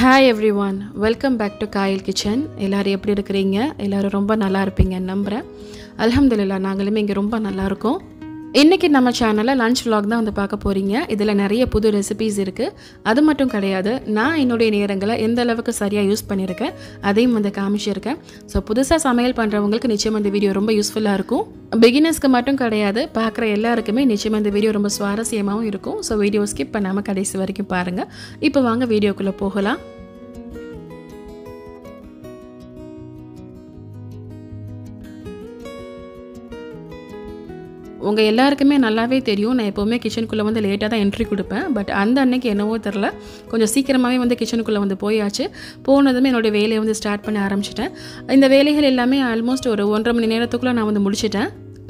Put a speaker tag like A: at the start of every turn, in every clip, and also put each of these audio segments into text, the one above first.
A: Hi everyone, welcome back to Kyle Kitchen. எல்லாரும் எப்படி இருக்கீங்க? எல்லாரும் ரொம்ப நல்லா இருப்பீங்கன்னு நம்புறேன். அல்ஹம்துலில்லாஹ் நாங்களுமே இங்க ரொம்ப நல்லா இருக்கோம். இன்னைக்கு நம்ம சேனல்ல லஞ்ச் vlog தான் வந்து பார்க்க போறீங்க. இதுல நிறைய புது ரெசிபீஸ் இருக்கு. அது மட்டும் கிடையாது. நான் என்னோட நேரங்களை எந்த அளவுக்கு சரியா யூஸ் பண்ணிருக்கேன் அதையும் வந்து காமிச்சிருக்கேன். சோ புதுசா சமையல் பண்றவங்களுக்கு நிச்சயமா இந்த வீடியோ ரொம்ப யூஸ்ஃபுல்லா இருக்கும். பிகினர்ஸ்க்கு மட்டும் கிடையாது, பார்க்குற எல்லாருக்குமே நிச்சயமா இந்த வீடியோ ரொம்ப சுவாரஸ்யமாகவும் இருக்கும். ஸோ வீடியோ ஸ்கிப் பண்ணாமல் கடைசி வரைக்கும் பாருங்கள். இப்போ வாங்க வீடியோக்குள்ளே போகலாம். உங்கள் எல்லாருக்குமே நல்லாவே தெரியும், நான் எப்போவுமே கிச்சனுக்குள்ளே வந்து லேட்டாக தான் என்ட்ரி கொடுப்பேன். பட் அந்த அன்னைக்கு என்னவோ தெரில, கொஞ்சம் சீக்கிரமாகவே வந்து கிச்சனுக்குள்ளே வந்து போயாச்சு. போனதுமே என்னோடய வேலையை வந்து ஸ்டார்ட் பண்ண ஆரம்பிச்சிட்டேன். இந்த வேலைகள் எல்லாமே ஆல்மோஸ்ட் ஒரு 1.5 மணி நேரத்துக்குள்ளே நான் வந்து முடிச்சிட்டேன்.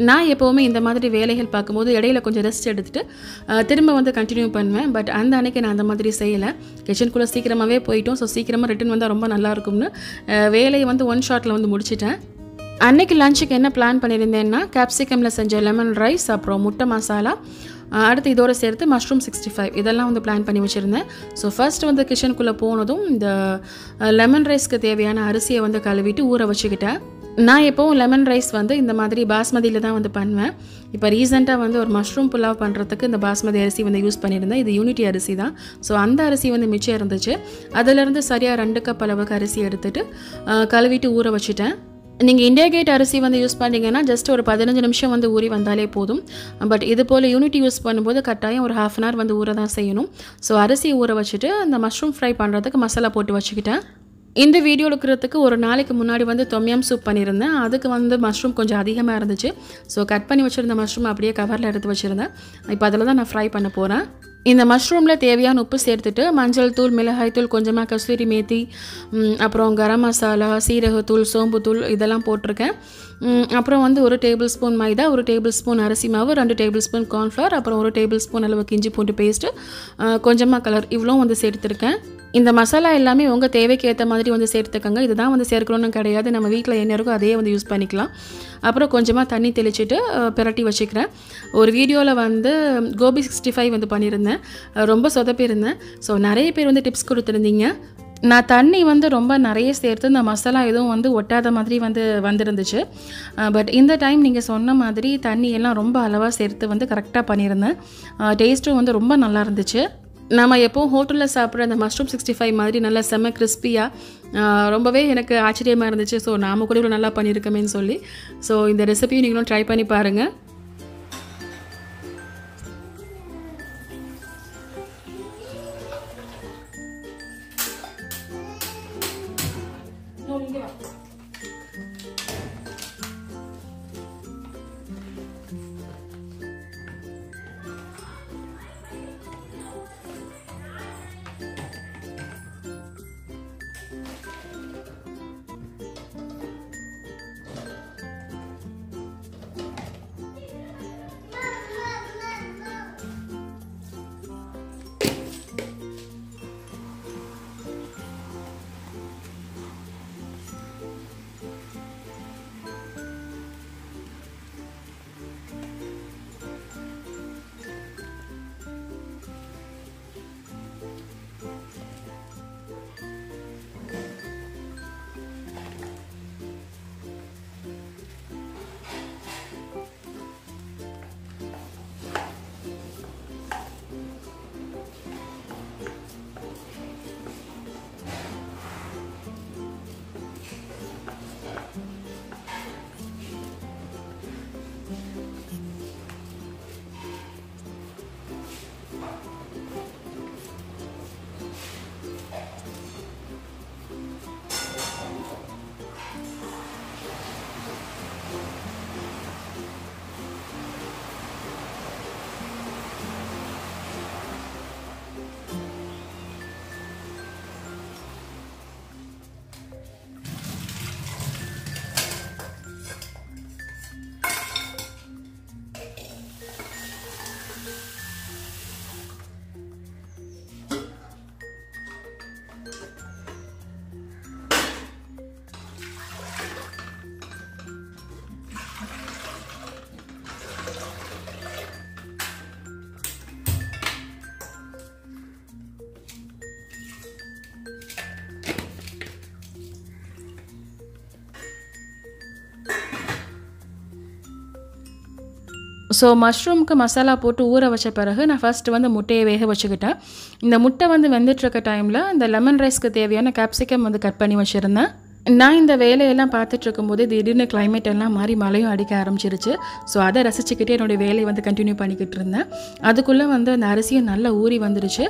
A: நான் எப்போவுமே இந்த மாதிரி வேலைகள் பார்க்கும்போது இடையில கொஞ்சம் ரெஸ்ட் எடுத்துகிட்டு திரும்ப வந்து கண்டினியூ பண்ணுவேன். பட் அந்த அன்னைக்கு நான் அந்த மாதிரி செய்யலை. கிச்சனுக்குள்ளே சீக்கிரமாகவே போயிட்டோம். ஸோ சீக்கிரமாக ரிட்டன் வந்தால் ரொம்ப நல்லாயிருக்கும்னு வேலையை வந்து ஒன் ஷாட்டில் வந்து முடிச்சிட்டேன். அன்றைக்கி லஞ்சுக்கு என்ன பிளான் பண்ணியிருந்தேன்னா, கேப்சிகமில் செஞ்ச லெமன் ரைஸ், அப்புறம் முட்டை மசாலா, அடுத்து இதோடு சேர்த்து மஷ்ரூம் 65 இதெல்லாம் வந்து பிளான் பண்ணி வச்சுருந்தேன். ஸோ ஃபர்ஸ்ட் வந்து கிச்சனுக்குள்ளே போனதும் இந்த லெமன் ரைஸ்க்கு தேவையான அரிசியை வந்து கழுவிட்டு ஊற வச்சுக்கிட்டேன். நான் எப்போவும் லெமன் ரைஸ் வந்து இந்த மாதிரி பாஸ்மதியில் தான் வந்து பண்ணுவேன். இப்போ ரீசெண்டாக வந்து ஒரு மஷ்ரூம் புலாவ் பண்ணுறதுக்கு இந்த பாஸ்மதி அரிசி வந்து யூஸ் பண்ணியிருந்தேன். இது யூனிட்டி அரிசி தான். ஸோ அந்த அரிசி வந்து மிச்சம் இருந்துச்சு. அதிலேருந்து சரியாக 2 கப் அளவுக்கு அரிசி எடுத்துகிட்டு கழுவிட்டு ஊற வச்சுட்டேன். நீங்கள் இண்டியா கேட் அரிசி வந்து யூஸ் பண்ணிங்கன்னா ஜஸ்ட் ஒரு 15 நிமிஷம் வந்து ஊறி வந்தாலே போதும். பட் இது போல் யூனிட்டி யூஸ் பண்ணும்போது கட்டாயம் ஒரு 1/2 hour வந்து ஊற தான் செய்யணும். ஸோ அரிசி ஊற வச்சுட்டு அந்த மஷ்ரூம் ஃப்ரை பண்ணுறதுக்கு மசாலா போட்டு வச்சுக்கிட்டேன். இந்த வீடியோ எடுக்கிறதுக்கு ஒரு நாளைக்கு முன்னாடி வந்து தொம்யம் சூப் பண்ணியிருந்தேன். அதுக்கு வந்து மஷ்ரூம் கொஞ்சம் அதிகமாக இருந்துச்சு. ஸோ கட் பண்ணி வச்சுருந்த மஷ்ரூம் அப்படியே கவரில் எடுத்து வச்சுருந்தேன். இப்போ அதில் தான் நான் ஃப்ரை பண்ண போகிறேன். இந்த மஷ்ரூமில் தேவையான உப்பு சேர்த்துட்டு மஞ்சள் தூள், மிளகாய் தூள், கொஞ்சமாக கஸ்தூரி மேத்தி, அப்புறம் கரம் மசாலா, சீரகத்தூள், சோம்புத்தூள் இதெல்லாம் போட்டிருக்கேன். அப்புறம் வந்து 1 டேபிள் ஸ்பூன் மைதா, 1 டேபிள் ஸ்பூன் அரிசி மாவு, 2 டேபிள் ஸ்பூன் கார்ன்ஃப்ளவர், அப்புறம் 1 டேபிள் ஸ்பூன் அளவுக்கு இஞ்சி பூண்டு பேஸ்ட்டு, கொஞ்சமாக கலர், இவ்வளோ வந்து சேர்த்துருக்கேன். இந்த மசாலா எல்லாமே உங்கள் தேவைக்கு ஏற்ற மாதிரி வந்து சேர்த்துக்கோங்க. இதுதான் வந்து சேர்க்கணும்னு கிடையாது, நம்ம வீட்டில் என்ன இருக்கோ அதையே வந்து யூஸ் பண்ணிக்கலாம். அப்புறம் கொஞ்சமாக தண்ணி தெளிச்சிட்டு பிரட்டி வச்சுக்கிறேன். ஒரு வீடியோவில் வந்து கோபி 65 வந்து பண்ணியிருந்தேன், ரொம்ப சொதப்பியிருந்தேன். ஸோ நிறைய பேர் வந்து டிப்ஸ் கொடுத்துருந்தீங்க. நான் தண்ணி வந்து ரொம்ப நிறைய சேர்த்து இந்த மசாலா எதுவும் வந்து ஒட்டாத மாதிரி வந்துருந்துச்சு. பட் இந்த டைம் நீங்கள் சொன்ன மாதிரி தண்ணி எல்லாம் ரொம்ப அளவாக சேர்த்து வந்து கரெக்டாக பண்ணியிருந்தேன். டேஸ்ட்டும் வந்து ரொம்ப நல்லா இருந்துச்சு. நம்ம எப்போவும் ஹோட்டலில் சாப்பிட்ற அந்த மஷ்ரூம் 65 மாதிரி நல்லா செம்ம கிறிஸ்பியாக ரொம்பவே எனக்கு ஆச்சரியமாக இருந்துச்சு. ஸோ நாம கூட இவ்வளோ நல்லா பண்ணியிருக்கோமேன்னு சொல்லி. ஸோ இந்த ரெசிபியும் நீங்களும் ட்ரை பண்ணி பாருங்கள். ஸோ மஷ்ரூமுக்கு மசாலா போட்டு ஊற வச்ச பிறகு நான் ஃபஸ்ட்டு வந்து முட்டையை வேக வச்சுக்கிட்டேன். இந்த முட்டை வந்து வெந்துட்டுருக்க டைமில் இந்த லெமன் ரைஸ்க்கு தேவையான கேப்சிகம் வந்து கட் பண்ணி வச்சுருந்தேன். நான் இந்த வேலையெல்லாம் பார்த்துட்டு இருக்கும்போது திடீர்னு கிளைமேட் எல்லாம் மாறி மழையும் அடிக்க ஆரம்பிச்சிருச்சு. ஸோ அதை ரசிச்சுக்கிட்டே என்னுடைய வேலையை வந்து கண்டினியூ பண்ணிக்கிட்டு இருந்தேன். அதுக்குள்ளே வந்து அந்த அரிசியும் நல்லா ஊறி வந்துடுச்சு.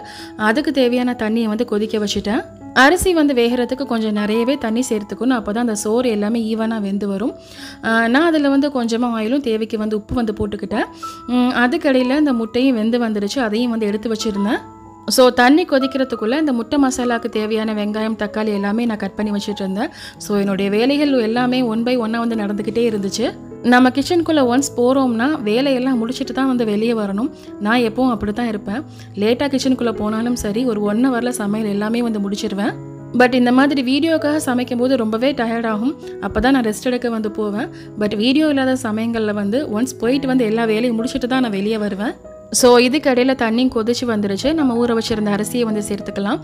A: அதுக்கு தேவையான தண்ணியை வந்து கொதிக்க வச்சுட்டேன். அரிசி வந்து வேகிறதுக்கு கொஞ்சம் நிறையவே தண்ணி சேர்த்துக்கணும். அப்போ தான் அந்த சோறு எல்லாமே ஈவனாக வெந்து வரும். நான் அதில் வந்து கொஞ்சமாக ஆயிலும் தேவைக்கு வந்து உப்பு வந்து போட்டுக்கிட்டேன். அதுக்கடையில் இந்த முட்டையும் வெந்து வந்துடுச்சு. அதையும் வந்து எடுத்து வச்சுருந்தேன். ஸோ தண்ணி கொதிக்கிறதுக்குள்ளே இந்த முட்டை மசாலாவுக்கு தேவையான வெங்காயம் தக்காளி எல்லாமே நான் கட் பண்ணி வச்சுட்டு இருந்தேன். ஸோ என்னுடைய வேலைகள் எல்லாமே 1 by 1 வந்து நடந்துக்கிட்டே இருந்துச்சு. நம்ம கிச்சனுக்குள்ளே ஒன்ஸ் போகிறோம்னா வேலையெல்லாம் முடிச்சுட்டு தான் வந்து வெளியே வரணும். நான் எப்பவும் அப்படி தான் இருப்பேன். லேட்டாக கிச்சனுக்குள்ளே போனாலும் சரி ஒரு 1 hourல சமையல் எல்லாமே வந்து முடிச்சிடுவேன். பட் இந்த மாதிரி வீடியோக்காக சமைக்கும் போது ரொம்பவே டயர்டாகும். அப்போ தான் நான் ரெஸ்ட் எடுக்க வந்து போவேன். பட் வீடியோ இல்லாத சமயங்களில் வந்து ஒன்ஸ் போயிட்டு வந்து எல்லா வேலையும் முடிச்சுட்டு தான் நான் வெளியே வருவேன். ஸோ இதுக்கு இடையில் தண்ணி கொதிச்சு வந்துருச்சு. நம்ம ஊற வச்சுருந்த அரிசியை வந்து சேர்த்துக்கலாம்.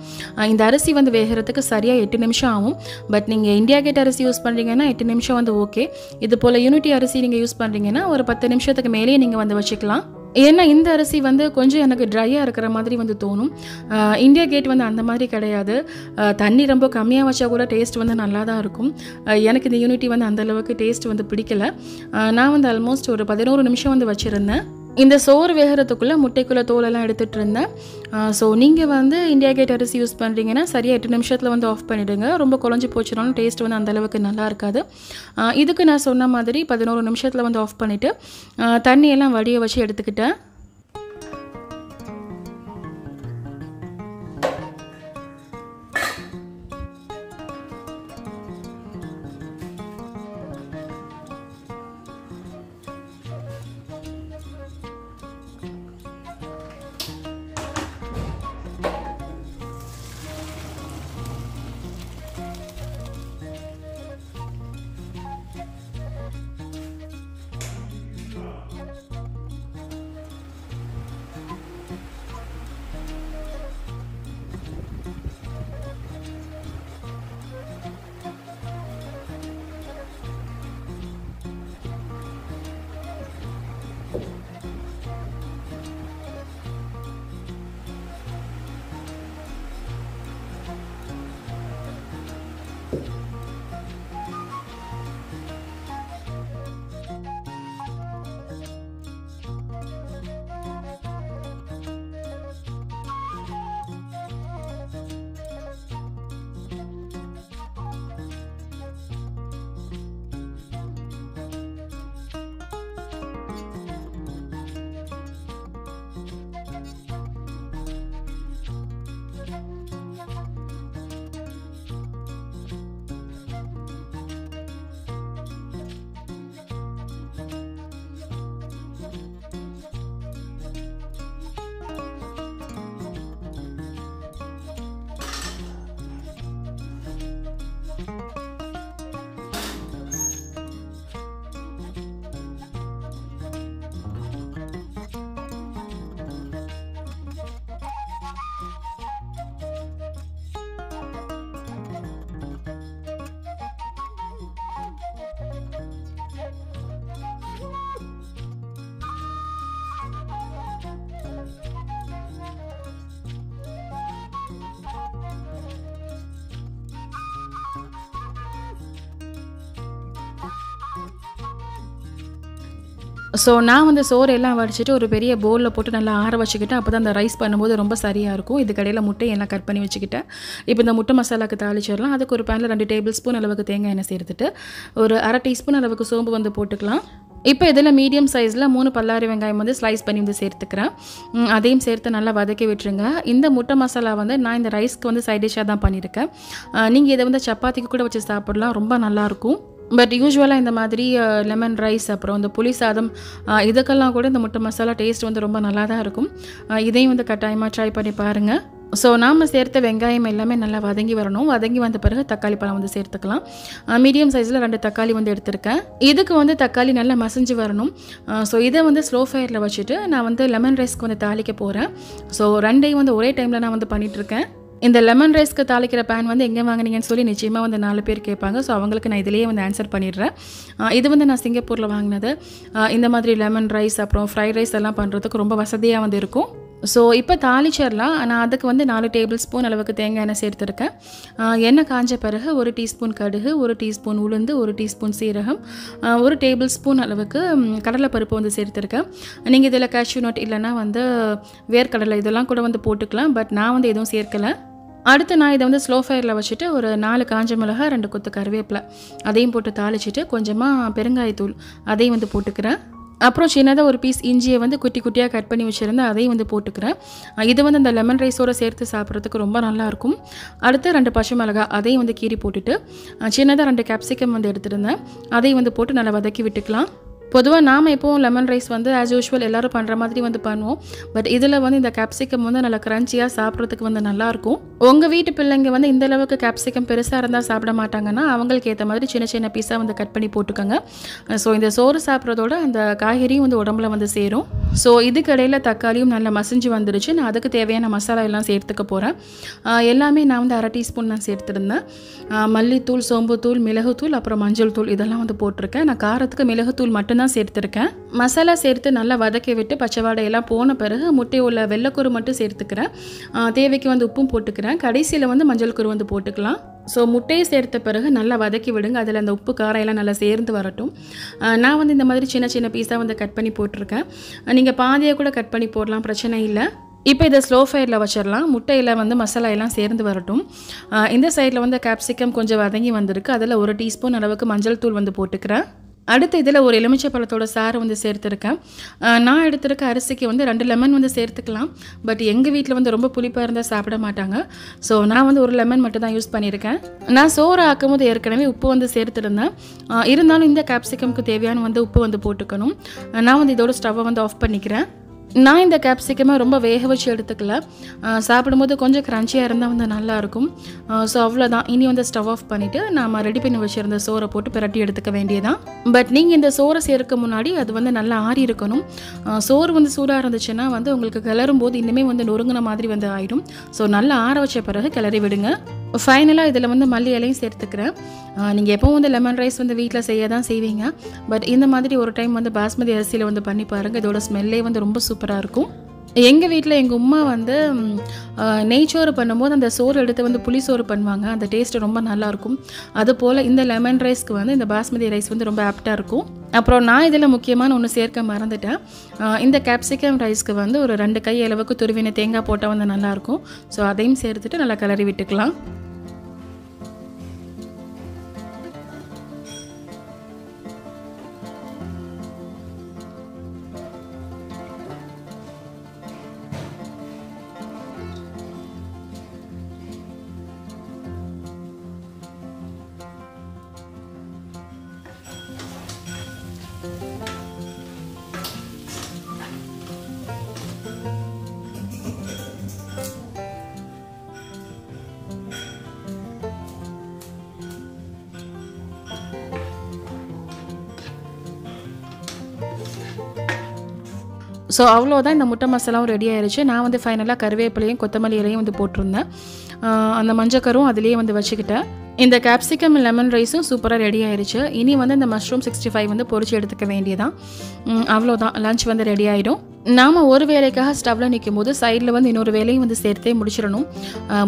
A: இந்த அரிசி வந்து வேகிறதுக்கு சரியாக 8 நிமிஷம் ஆகும். பட் நீங்கள் இந்தியா கேட் அரிசி யூஸ் பண்ணுறீங்கன்னா 8 நிமிஷம் வந்து ஓகே. இது போல் யூனிட்டி அரிசி நீங்கள் யூஸ் பண்ணுறீங்கன்னா ஒரு 10 நிமிஷத்துக்கு மேலேயே நீங்கள் வந்து வச்சுக்கலாம். ஏன்னா இந்த அரிசி வந்து கொஞ்சம் எனக்கு ட்ரையாக இருக்கிற மாதிரி வந்து தோணும். இந்தியா கேட் வந்து அந்த மாதிரி கிடையாது. தண்ணி ரொம்ப கம்மியாக வச்சா கூட டேஸ்ட் வந்து நல்லா தான் இருக்கும். எனக்கு இந்த யூனிட்டி வந்து அந்தளவுக்கு டேஸ்ட் வந்து பிடிக்கல. நான் வந்து ஆல்மோஸ்ட் ஒரு 11 நிமிஷம் வந்து வச்சுருந்தேன். இந்த சோறு வேகிறதுக்குள்ளே முட்டைக்குள்ளே தோலெல்லாம் எடுத்துகிட்டு இருந்தேன். ஸோ நீங்கள் வந்து இந்தியா கேட் அரிசி யூஸ் பண்ணுறீங்கன்னா சரியாக 8 நிமிஷத்தில் வந்து ஆஃப் பண்ணிவிடுங்க. ரொம்ப குழஞ்சி போச்சுனாலும் டேஸ்ட் வந்து அந்தளவுக்கு நல்லா இருக்காது. இதுக்கு நான் சொன்ன மாதிரி 11 நிமிஷத்தில் வந்து ஆஃப் பண்ணிவிட்டு தண்ணியெல்லாம் வடிய வச்சு எடுத்துக்கிட்டேன். ஸோ நான் வந்து சோறு எல்லாம் வடிச்சிட்டு ஒரு பெரிய பவுலில் போட்டு நல்லா ஆற வச்சுக்கிட்டேன். அப்போ தான் அந்த ரைஸ் பண்ணும்போது ரொம்ப சரியாக இருக்கும். இது கடையில் முட்டை எல்லாம் கட் பண்ணி வச்சுக்கிட்டேன். இப்போ இந்த முட்டை மசாலாவுக்கு தாளிச்சிடலாம். அதுக்கு ஒரு பேனில் 2 டேபிள் ஸ்பூன் அளவுக்கு தேங்காய் எண்ணெய் சேர்த்துட்டு ஒரு 1/2 டீஸ்பூன் அளவுக்கு சோம்பு வந்து போட்டுக்கலாம். இப்போ இதில் மீடியம் சைஸில் 3 பல்லாரி வெங்காயம் வந்து ஸ்லைஸ் பண்ணி வந்து சேர்த்துக்கிறேன். அதையும் சேர்த்து நல்லா வதக்கி விட்டுருங்க. இந்த முட்டை மசாலா வந்து நான் இந்த ரைஸ்க்கு வந்து சைட் டிஷ்ஷாக தான் பண்ணியிருக்கேன். நீங்கள் இதை வந்து சப்பாத்திக்கு கூட வச்சு சாப்பிடலாம், ரொம்ப நல்லாயிருக்கும். பட் யூஸ்வலாக இந்த மாதிரி லெமன் ரைஸ் அப்புறம் இந்த புளி சாதம் இதுக்கெல்லாம் கூட இந்த முட்டை மசாலா டேஸ்ட் வந்து ரொம்ப நல்லா தான் இருக்கும். இதையும் வந்து கட்டாயமாக ட்ரை பண்ணி பாருங்கள். ஸோ நாம் சேர்த்த வெங்காயம் எல்லாமே நல்லா வதங்கி வரணும். வதங்கி வந்த பிறகு தக்காளி பழம் வந்து சேர்த்துக்கலாம். மீடியம் சைஸில் 2 தக்காளி வந்து எடுத்திருக்கேன். இதுக்கு வந்து தக்காளி நல்லா மசிஞ்சு வரணும். ஸோ இதை வந்து ஸ்லோ ஃபயரில் வச்சுட்டு நான் வந்து லெமன் ரைஸ்க்கு வந்து தாளிக்க போகிறேன். ஸோ 2ஐயும் வந்து ஒரே டைமில் நான் வந்து பண்ணிகிட்ருக்கேன். இந்த லெமன் ரைஸ்க்கு தாளிக்கிற பேன் வந்து எங்கே வாங்குனீங்கன்னு சொல்லி நிச்சயமாக வந்து 4 பேர் கேட்பாங்க. ஸோ அவங்களுக்கு நான் இதிலேயே வந்து ஆன்சர் பண்ணிடுறேன். இது வந்து நான் சிங்கப்பூரில் வாங்கினது. இந்த மாதிரி லெமன் ரைஸ் அப்புறம் ஃப்ரைட் ரைஸ் எல்லாம் பண்ணுறதுக்கு ரொம்ப வசதியாக வந்து இருக்கும். ஸோ இப்போ தாளிச்சிடலாம். நான் அதுக்கு வந்து 4 டேபிள் ஸ்பூன் அளவுக்கு தேங்காய் எண்ணெய் சேர்த்துருக்கேன். எண்ணெய் காஞ்ச பிறகு 1 டீஸ்பூன் கடுகு, 1 டீஸ்பூன் உளுந்து, 1 டீஸ்பூன் சீரகம், 1 டேபிள் ஸ்பூன் அளவுக்கு கடலைப்பருப்பு வந்து சேர்த்துருக்கேன். நீங்கள் இதில் கேஷ்யூ நட் இல்லைன்னா வந்து வேர்க்கடலை இதெல்லாம் கூட வந்து போட்டுக்கலாம். பட் நான் வந்து எதுவும் சேர்க்கலை. அடுத்து நான் இதை வந்து ஸ்லோ ஃபயரில் வச்சுட்டு ஒரு 4 காஞ்ச மிளகாய், 2 கொத்து கருவேப்பிலை அதையும் போட்டு தாளிச்சிட்டு கொஞ்சமாக பெருங்காயத்தூள் அதையும் வந்து போட்டுக்கிறேன். அப்புறம் சின்னதாக ஒரு பீஸ் இஞ்சியை வந்து குட்டி குட்டியாக கட் பண்ணி வச்சுருந்தேன், அதையும் வந்து போட்டுக்கிறேன். இது வந்து அந்த லெமன் ரைஸோடு சேர்த்து சாப்பிட்றதுக்கு ரொம்ப நல்லாயிருக்கும். அடுத்து 2 பச்சை மிளகாய் அதையும் வந்து கீறி போட்டுட்டு சின்னதாக 2 கேப்சிகம் வந்து எடுத்துருந்தேன், அதையும் வந்து போட்டு நல்லா வதக்கி விட்டுக்கலாம். பொதுவாக நாம் எப்போவும் லெமன் ரைஸ் வந்து ஆஸ் யூஷுவல் எல்லோரும் பண்ணுற மாதிரி வந்து பண்ணுவோம். பட் இதில் வந்து இந்த கேப்சிகம் வந்து நல்லா க்ரன்ச்சியாக சாப்பிட்றதுக்கு வந்து நல்லாயிருக்கும். உங்கள் வீட்டு பிள்ளைங்க வந்து இந்த அளவுக்கு கேப்சிகம் பெருசாக இருந்தால் சாப்பிட மாட்டாங்கன்னா அவங்களுக்கு ஏற்ற மாதிரி சின்ன சின்ன பீஸாக வந்து கட் பண்ணி போட்டுக்கோங்க. ஸோ இந்த சோறு சாப்பிட்றதோட அந்த காய்கறியும் வந்து உடம்புல வந்து சேரும். ஸோ இதுக்கு இடையில் தக்காளியும் நல்லா மசிஞ்சு வந்துருச்சு. நான் அதுக்கு தேவையான மசாலா எல்லாம் சேர்த்துக்க போகிறேன். எல்லாமே நான் வந்து 1/2 டீஸ்பூன் நான் சேர்த்துருந்தேன். மல்லித்தூள், சோம்புத்தூள், மிளகுத்தூள், அப்புறம் மஞ்சள் தூள் இதெல்லாம் வந்து போட்டிருக்கேன். நான் காரத்துக்கு மிளகுத்தூள் மட்டும் தான் சேர்த்துருக்கேன். மசாலா சேர்த்து நல்லா வதக்கி விட்டு பச்சை வாடையெல்லாம் போன பிறகு முட்டை உள்ள வெள்ளைக்கூறு மட்டும் சேர்த்துக்கிறேன். தேவைக்கு வந்து உப்பும் போட்டுக்கிறேன். கடைசியில் வந்து மஞ்சள் கூறு வந்து போட்டுக்கலாம். ஸோ முட்டையை சேர்த்த பிறகு நல்லா வதக்கி விடுங்க. அதில் அந்த உப்பு காரம் எல்லாம் நல்லா சேர்ந்து வரட்டும். நான் வந்து இந்த மாதிரி சின்ன சின்ன பீஸாக வந்து கட் பண்ணி போட்டிருக்கேன். நீங்கள் பாதியாக கூட கட் பண்ணி போடலாம், பிரச்சனை இல்லை. இப்போ இதை ஸ்லோ ஃபயரில் வச்சிடலாம். முட்டையில் வந்து மசாலா எல்லாம் சேர்ந்து வரட்டும். இந்த சைடில் வந்து கேப்சிகம் கொஞ்சம் வதங்கி வந்திருக்கு. அதில் 1 டீஸ்பூன் அளவுக்கு மஞ்சள் தூள் வந்து போட்டுக்கிறேன். அடுத்து இதில் ஒரு எலுமிச்சை பழத்தோட சாறு வந்து சேர்த்துருக்கேன். நான் எடுத்துருக்க அரிசிக்கு வந்து 2 லெமன் வந்து சேர்த்துக்கலாம். பட் எங்கள் வீட்டில் வந்து ரொம்ப புளிப்பாக இருந்தால் சாப்பிட மாட்டாங்க. ஸோ நான் வந்து 1 லெமன் மட்டும் தான் யூஸ் பண்ணியிருக்கேன். நான் சோறு ஆக்கும் போது ஏற்கனவே உப்பு வந்து சேர்த்துருந்தேன். இருந்தாலும் இந்த கேப்சிகம்க்கு தேவையான வந்து உப்பு வந்து போட்டுக்கணும். நான் வந்து இதோட ஸ்டவ்வை வந்து ஆஃப் பண்ணிக்கிறேன். நான் இந்த கேப்சிகமை ரொம்ப வேக வச்சு எடுத்துக்கல. சாப்பிடும்போது கொஞ்சம் க்ரன்ச்சியாக இருந்தால் வந்து நல்லாயிருக்கும். ஸோ அவ்வளோதான். இனி வந்து ஸ்டவ் ஆஃப் பண்ணிவிட்டு நம்ம ரெடி பண்ணி வச்சுருந்த சோறை போட்டு பிரட்டி எடுத்துக்க வேண்டியதான். பட் நீங்கள் இந்த சோறை சேர்க்க முன்னாடி அது வந்து நல்லா ஆறி இருக்கணும். சோறு வந்து சூடாக இருந்துச்சுன்னா வந்து உங்களுக்கு கிளறும் போது இன்னுமே வந்து நொறுங்கின மாதிரி வந்து ஆகிடும். ஸோ நல்லா ஆற வச்ச பிறகு கிளறி விடுங்க. ஃபைனலாக இதில் வந்து மல்லி இலையும் சேர்த்துக்கிறேன். நீங்கள் எப்போவும் வந்து லெமன் ரைஸ் வந்து வீட்டில் செய்ய தான் செய்வீங்க. பட் இந்த மாதிரி ஒரு டைம் வந்து பாஸ்மதி அரிசியில் வந்து பண்ணி பாருங்கள். இதோட ஸ்மெல்லே வந்து ரொம்ப சூப்பராக இருக்கும். எங்கள் வீட்டில் எங்கள் அம்மா வந்து நெய்ச்சோறு பண்ணும்போது அந்த சோறு எடுத்து வந்து புளி சோறு பண்ணுவாங்க. அந்த டேஸ்ட்டு ரொம்ப நல்லாயிருக்கும். அதுபோல் இந்த லெமன் ரைஸ்க்கு வந்து இந்த பாஸ்மதி ரைஸ் வந்து ரொம்ப ஆப்டாக இருக்கும். அப்புறம் நான் இதில் முக்கியமான ஒன்று சேர்க்க மறந்துட்டேன். இந்த கேப்சிகம் ரைஸ்க்கு வந்து ஒரு 2 கை அளவுக்கு துருவின தேங்காய் போட்டால் வந்து நல்லாயிருக்கும். ஸோ அதையும் சேர்த்துட்டு நல்லா கிளறி விட்டுக்கலாம். ஸோ அவ்வளோதான். இந்த முட்டை மசாலாவும் ரெடி ஆயிடுச்சு. நான் வந்து ஃபைனலாக கருவேப்பிலையும் கொத்தமல்லி இலையும் வந்து போட்டிருந்தேன். அந்த மஞ்சக்கரும் அதிலேயே வந்து வச்சுக்கிட்டேன். இந்த கேப்சிகம் லெமன் ரைஸும் சூப்பராக ரெடி ஆயிடுச்சு. இனி வந்து இந்த மஷ்ரூம் 65 வந்து பொரிச்சு எடுத்துக்க வேண்டியதான். அவ்வளோதான், லஞ்ச் வந்து ரெடி ஆகிடும். நாம் ஒரு வேலைக்காக ஸ்டவ்வில் நிற்கும் போது சைடில் வந்து இன்னொரு வேலையும் வந்து சேர்த்தே முடிச்சிடணும்.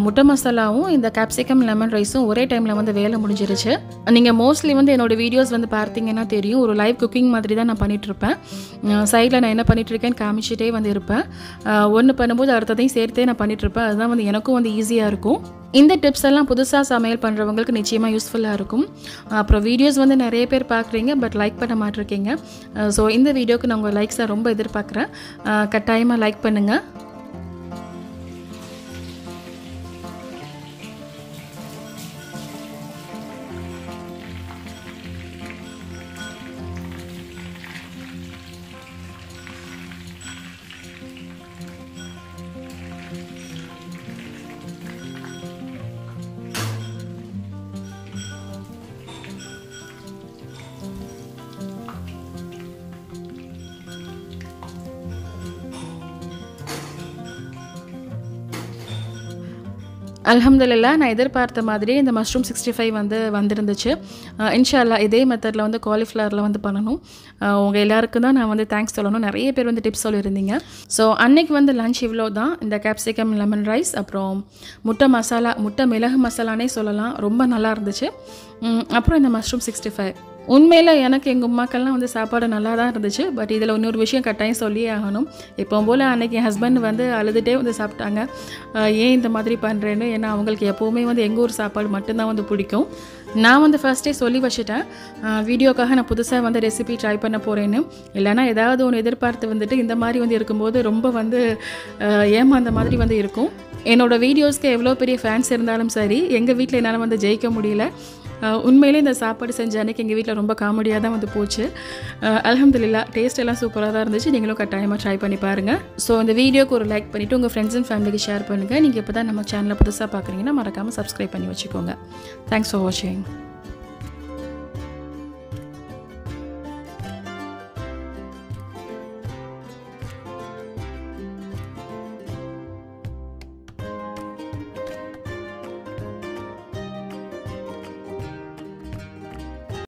A: முட்டை மசாலாவும் இந்த கேப்சிகம் லெமன் ரைஸும் ஒரே டைமில் வந்து வேலை முடிஞ்சிருச்சு. நீங்கள் மோஸ்ட்லி வந்து என்னோடய வீடியோஸ் வந்து பார்த்தீங்கன்னா தெரியும், ஒரு லைவ் குக்கிங் மாதிரி தான் நான் பண்ணிகிட்ருப்பேன். சைடில் நான் என்ன பண்ணிகிட்ருக்கேன்னு காமிச்சிட்டே வந்து இருப்பேன். ஒன்று பண்ணும்போது அடுத்ததையும் சேர்த்தே நான் பண்ணிகிட்ருப்பேன். அதுதான் வந்து எனக்கும் வந்து ஈஸியாக இருக்கும். இந்த டிப்ஸ் எல்லாம் புதுசாக சமையல் பண்ணுறவங்களுக்கு நிச்சயமாக யூஸ்ஃபுல்லாக இருக்கும். அப்புறம் வீடியோஸ் வந்து நிறைய பேர் பார்க்குறீங்க, பட் லைக் பண்ண மாட்டிருக்கீங்க. ஸோ இந்த வீடியோக்கு நான் உங்கள் லைக்ஸை ரொம்ப எதிர்பார்க்குறேன். கட்டாயமாக லைக் பண்ணுங்கள். அல்ஹம்துலில்லாஹ் நான் எதிர்பார்த்த மாதிரியே இந்த மஷ்ரூம் 65 வந்து வந்திருந்துச்சு. இன்ஷா அல்லாஹ் இதே மெத்தடில் வந்து காலிஃப்ளவரில் வந்து பண்ணணும். உங்கள் எல்லாருக்கும் தான் நான் வந்து தேங்க்ஸ் சொல்லணும். நிறைய பேர் வந்து டிப்ஸ் சொல்லியிருந்தீங்க. ஸோ அன்னைக்கு வந்து லஞ்ச் இவ்வளோ தான். இந்த கேப்சிகம் லெமன் ரைஸ், அப்புறம் முட்டை மசாலா, முட்டை மிளகு மசாலானே சொல்லலாம், ரொம்ப நல்லா இருந்துச்சு. அப்புறம் இந்த மஷ்ரூம் 65. உண்மையில் எனக்கு எங்கள் உமாக்கள்லாம் வந்து சாப்பாடு நல்லா தான் இருந்துச்சு. பட் இதில் இன்னொரு விஷயம் கட்டாயம் சொல்லியே ஆகணும். எப்போவும் போல் அன்றைக்கி என் ஹஸ்பண்ட் வந்து அழுதுகிட்டே வந்து சாப்பிட்டாங்க, ஏன் இந்த மாதிரி பண்ணுறேன்னு. ஏன்னா அவங்களுக்கு எப்போவுமே வந்து எங்கள் ஊர் சாப்பாடு மட்டும்தான் வந்து பிடிக்கும். நான் வந்து ஃபர்ஸ்ட்டே சொல்லி வச்சுட்டேன், வீடியோக்காக நான் புதுசாக வந்து ரெசிபி ட்ரை பண்ண போகிறேன்னு. இல்லைனா ஏதாவது ஒன்று எதிர்பார்த்து வந்துட்டு இந்த மாதிரி வந்து இருக்கும்போது ரொம்ப வந்து ஏமாந்த மாதிரி வந்து இருக்கும். என்னோடய வீடியோஸ்க்கு எவ்வளோ பெரிய ஃபேன்ஸ் இருந்தாலும் சரி, எங்கள் வீட்டில் என்னால் வந்து ஜெயிக்க முடியல. உண்மையிலே இந்த சாப்பாடு செஞ்ச அன்றைக்கி எங்கள் வீட்டில் ரொம்ப காமெடியாக தான் வந்து போச்சு. அல்ஹம்துலில்லாஹ் டேஸ்ட் எல்லாம் சூப்பராக தான் இருந்துச்சு. நீங்களும் கட்டாயமாக ட்ரை பண்ணி பாருங்கள். ஸோ இந்த வீடியோக்கு ஒரு லைக் பண்ணிவிட்டு உங்கள் ஃப்ரெண்ட்ஸ் அண்ட் ஃபேமிலிக்கு ஷேர் பண்ணுங்கள். நீங்கள் இப்போ தான் நம்ம சேனலை புதுசாக பார்க்குறீங்கன்னா மறக்காமல் சப்ஸ்கிரைப் பண்ணி வச்சுக்கோங்க. தேங்க்ஸ் ஃபார் வாட்சிங்.